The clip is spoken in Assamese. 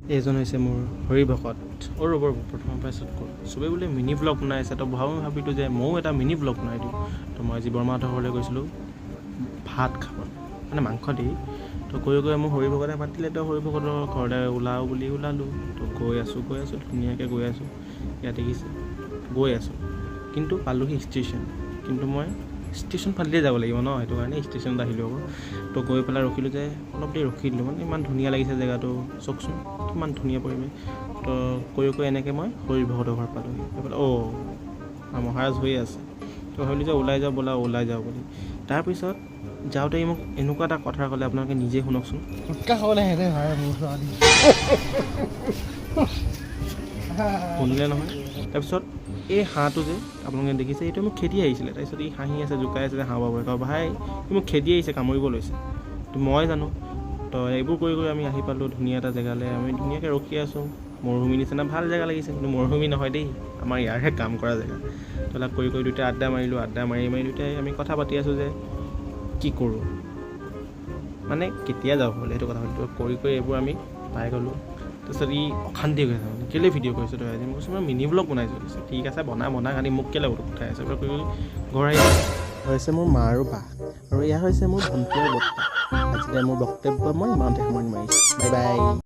এইজন হৈছে মোৰ হৰি ভকত ৰ'বৰ প্ৰথমৰ পৰা চবেই বোলে মিনি ব্লগ বনাইছে তো ভাবিলোঁ যে ময়ো এটা মিনি ব্লগ বনাই দিওঁ তো মই আজি বৰমাহঁতৰ ঘৰলৈ গৈছিলোঁ ভাত খাব মানে মাংস দি তো গৈ মোৰ হৰি ভকতে মাতিলে তো হৰি ভকতৰ ঘৰতে ওলাওঁ বুলি ওলালোঁ তো গৈ আছোঁ ধুনীয়াকৈ গৈ আছোঁ ইয়াত দেখিছে গৈ আছোঁ কিন্তু পালোহি ষ্টেচন কিন্তু মই ষ্টেচন ফালিয়ে যাব লাগিব ন সেইটো কাৰণে ষ্টেচনত আহিলোঁ আকৌ তো গৈ পেলাই ৰখিলোঁ যে অলপ দেৰি ৰখি দিলোঁ মানে ইমান ধুনীয়া লাগিছে জেগাটো চাওকচোন কিমান ধুনীয়া পৰিৱেশ তো কৈ এনেকৈ মই হৰি ভকতৰ ঘৰ পালোঁহি এইফালে মহাৰাজ হৈ আছে তো ভাবিলোঁ যে ওলাই যাওঁ বুলি তাৰপিছত যাওঁতে মোক এনেকুৱা এটা কথা ক'লে আপোনালোকে নিজে শুনকচোন শুনিলে নহয় তাৰপিছত এই হাঁহটো যে আপোনালোকে দেখিছে এইটো মোক খেদি আহিছিলে তাৰপিছত ই হাঁহি আছে জোকাই আছে যে হাঁহ বাবুৱে কয় ভাই ই মোক খেদি আহিছে কামুৰিব লৈছে তো মই জানো তো এইবোৰ কৰি আমি আহি পালোঁ ধুনীয়া এটা জেগালৈ আমি ধুনীয়াকৈ ৰখি আছোঁ মৰুভূমি নিচিনা ভাল জেগা লাগিছে কিন্তু মৰুভূমি নহয় দেই আমাৰ ইয়াৰহে কাম কৰা জেগা তো তাক কৰি দুয়োটাই আড্ডা মাৰিলোঁ আড্ডা মাৰি দুয়োটাই আমি কথা পাতি আছোঁ যে কি কৰোঁ মানে কেতিয়া যাব বোলে সেইটো কথা পাতিলোঁ কৰি এইবোৰ আমি পাই গ'লোঁ তাৰপিছত ই অশান্তি হৈ আছে মানে কেলৈ ভিডিঅ' কৰিছোঁ তই আজি মই কৈছোঁ মই মিনি ব্লগ বনাইছোঁ ঠিক আছে বনা খালি মোক কেলৈ উঠাই আছে কৰি ঘৰ আহি হৈছে মোৰ মা আৰু বা আৰু এয়া হৈছে মোৰ ভণ্টি আৰু বৰ্তা আজিলৈ মোৰ বক্তব্য মই ইমানতে সামৰণি মাৰিছোঁ বাই বাই